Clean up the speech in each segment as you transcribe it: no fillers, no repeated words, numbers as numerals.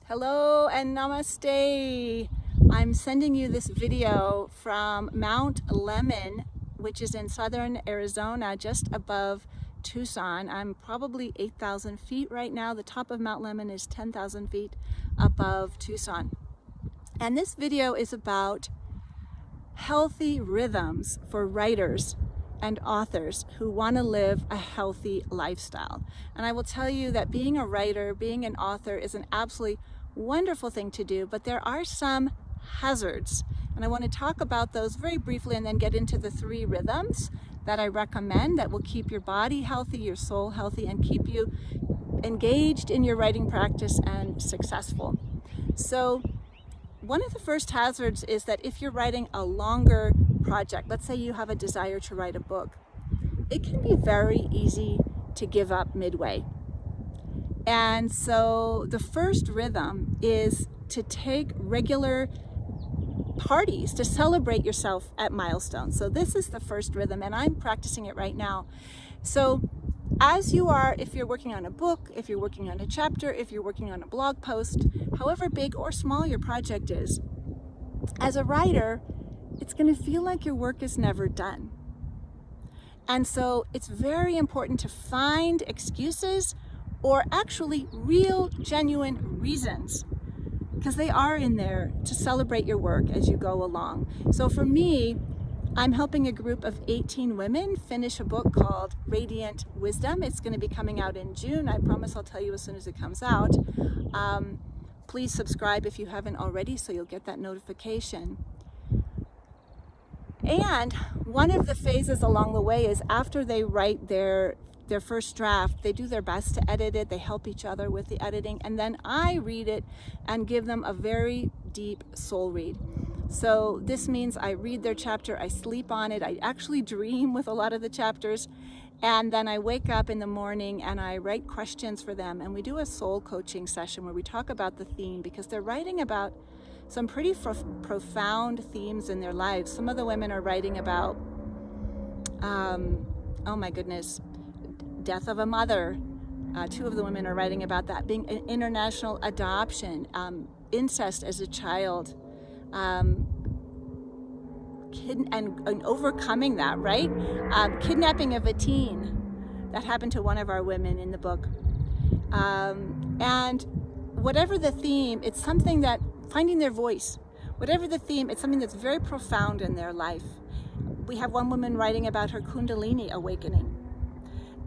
Hello and namaste. I'm sending you this video from Mount Lemmon, which is in southern Arizona, just above Tucson. I'm probably 8,000 feet right now. The top of Mount Lemmon is 10,000 feet above Tucson. And this video is about healthy rhythms for writers and authors who want to live a healthy lifestyle. And I will tell you that being a writer, being an author is an absolutely wonderful thing to do, but there are some hazards. And I want to talk about those very briefly and then get into the 3 rhythms that I recommend that will keep your body healthy, your soul healthy, and keep you engaged in your writing practice and successful. So one of the first hazards is that if you're writing a longer project, let's say you have a desire to write a book, it can be very easy to give up midway. And so the first rhythm is to take regular parties to celebrate yourself at milestones. So this is the first rhythm, and I'm practicing it right now. So as you are, if you're working on a book, if you're working on a chapter, if you're working on a blog post, however big or small your project is, as a writer, it's going to feel like your work is never done. And so it's very important to find excuses or actually real, genuine reasons, because they are in there, to celebrate your work as you go along. So for me, I'm helping a group of 18 women finish a book called Radiant Wisdom. It's going to be coming out in June. I promise I'll tell you as soon as it comes out. Please subscribe if you haven't already, so you'll get that notification. And one of the phases along the way is after they write their first draft, they do their best to edit it, they help each other with the editing, and then I read it and give them a very deep soul read. So this means I read their chapter, I sleep on it, I actually dream with a lot of the chapters, and then I wake up in the morning and I write questions for them, and we do a soul coaching session where we talk about the theme, because they're writing about some pretty profound themes in their lives. Some of the women are writing about, oh my goodness, death of a mother. 2 of the women are writing about that, being an international adoption, incest as a child, and overcoming that, right? Kidnapping of a teen, that happened to one of our women in the book. And whatever the theme, it's something that, finding their voice, whatever the theme, it's something that's very profound in their life. We have one woman writing about her Kundalini awakening.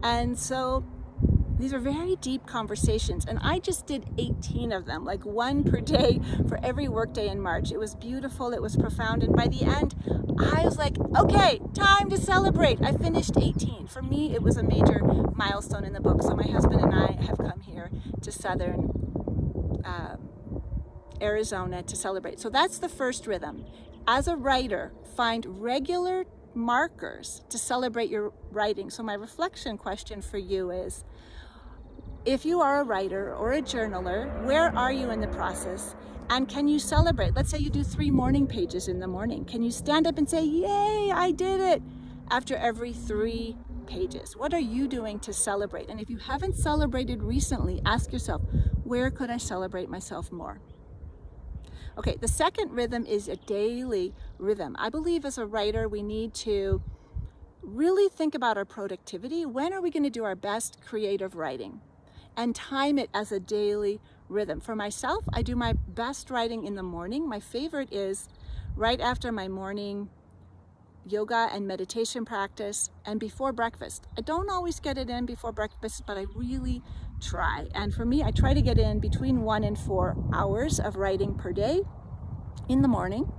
And so these are very deep conversations, and I just did 18 of them, like 1 per day for every workday in March. It was beautiful, it was profound, and by the end I was like, okay, time to celebrate. I finished 18. For me, it was a major milestone in the book. So my husband and I have come here to southern Arizona to celebrate. So that's the first rhythm. As a writer, find regular markers to celebrate your writing. So my reflection question for you is, if you are a writer or a journaler, where are you in the process? And can you celebrate? Let's say you do 3 morning pages in the morning. Can you stand up and say, yay, I did it, after every 3 pages? What are you doing to celebrate? And if you haven't celebrated recently, ask yourself, where could I celebrate myself more? Okay, the second rhythm is a daily rhythm. I believe as a writer, we need to really think about our productivity. When are we going to do our best creative writing? And time it as a daily rhythm. For myself, I do my best writing in the morning. My favorite is right after my morning yoga and meditation practice and before breakfast. I don't always get it in before breakfast, but I really try. And for me, I try to get in between 1 and 4 hours of writing per day in the morning.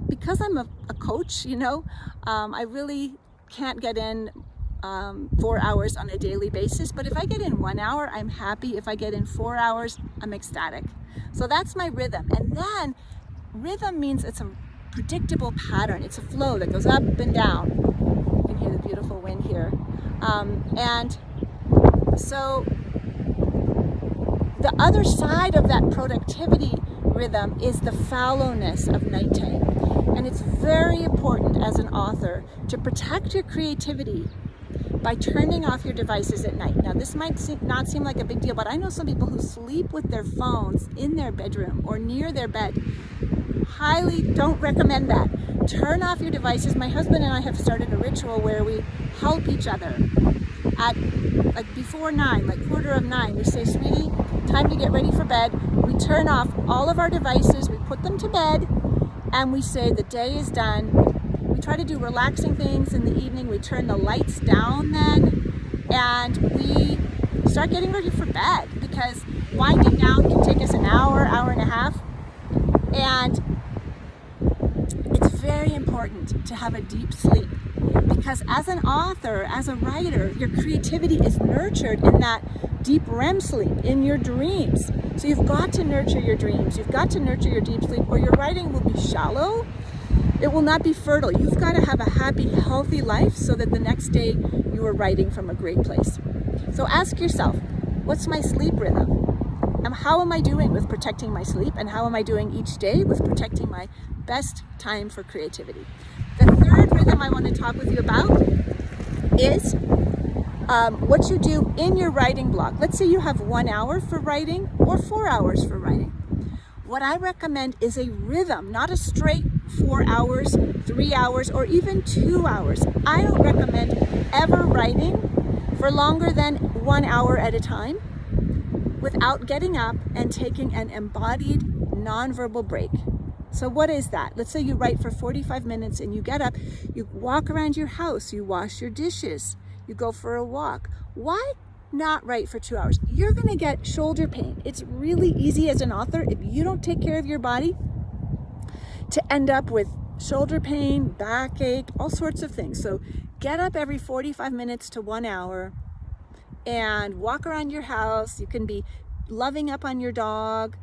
Because I'm a coach, you know, I really can't get in 4 hours on a daily basis, but if I get in 1 hour, I'm happy. If I get in 4 hours, I'm ecstatic. So that's my rhythm. And then rhythm means it's a predictable pattern. It's a flow that goes up and down. You can hear the beautiful wind here. And so the other side of that productivity rhythm is the fallowness of nighttime. And it's very important as an author to protect your creativity by turning off your devices at night. Now, this might not seem like a big deal, but I know some people who sleep with their phones in their bedroom or near their bed. Highly don't recommend that. Turn off your devices. My husband and I have started a ritual where we help each other at like before 9, like 8:45. We say, sweetie, time to get ready for bed. We turn off all of our devices, we put them to bed, and we say the day is done. We try to do relaxing things in the evening. We turn the lights down then, and we start getting ready for bed, because winding down can take us an hour, hour and a half. And it's very important to have a deep sleep, because as an author, as a writer, your creativity is nurtured in that deep REM sleep, in your dreams. So you've got to nurture your dreams. You've got to nurture your deep sleep, or your writing will be shallow. It will not be fertile. You've got to have a happy, healthy life so that the next day you are writing from a great place. So ask yourself, what's my sleep rhythm? And how am I doing with protecting my sleep? And how am I doing each day with protecting my best time for creativity? The third rhythm I want to talk with you about is what you do in your writing block. Let's say you have 1 hour for writing or 4 hours for writing. What I recommend is a rhythm, not a straight 4 hours, 3 hours, or even 2 hours. I don't recommend ever writing for longer than 1 hour at a time without getting up and taking an embodied nonverbal break. So what is that? Let's say you write for 45 minutes and you get up, you walk around your house, you wash your dishes, you go for a walk. Why not write for 2 hours? You're gonna get shoulder pain. It's really easy as an author, if you don't take care of your body, to end up with shoulder pain, backache, all sorts of things. So get up every 45 minutes to 1 hour and walk around your house. You can be loving up on your dog.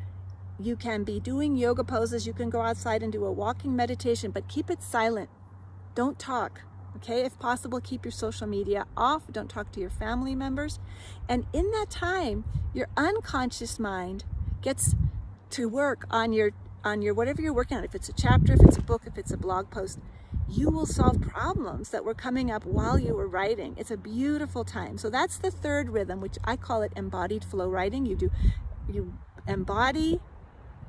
You can be doing yoga poses. You can go outside and do a walking meditation, but keep it silent. Don't talk, okay? If possible, keep your social media off. Don't talk to your family members. And in that time, your unconscious mind gets to work on your whatever you're working on. If it's a chapter, if it's a book, if it's a blog post, you will solve problems that were coming up while you were writing. It's a beautiful time. So that's the third rhythm, which I call it embodied flow writing. You embody,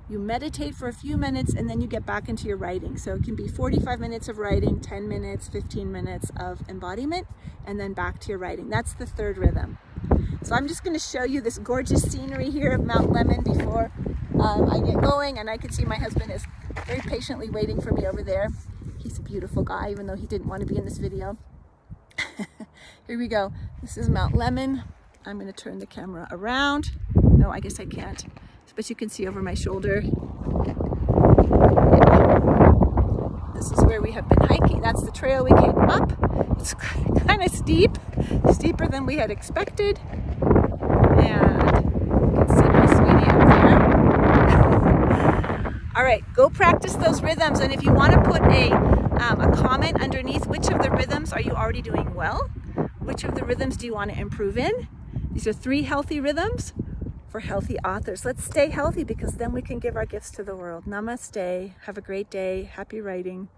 you meditate for a few minutes, and then you get back into your writing. So it can be 45 minutes of writing, 10 minutes, 15 minutes of embodiment, and then back to your writing. That's the third rhythm. So I'm just going to show you this gorgeous scenery here of Mount Lemmon before I get going, and I can see my husband is very patiently waiting for me over there. He's a beautiful guy, even though he didn't want to be in this video. Here we go. This is Mount Lemmon. I'm going to turn the camera around. No, I guess I can't. But you can see over my shoulder. This is where we have been hiking. That's the trail we came up. It's kind of steep, steeper than we had expected. And you can see my sweetie up there. All right, go practice those rhythms. And if you want to put a comment underneath, which of the rhythms are you already doing well? Which of the rhythms do you want to improve in? These are 3 healthy rhythms for healthy authors. Let's stay healthy, because then we can give our gifts to the world. Namaste. Have a great day. Happy writing.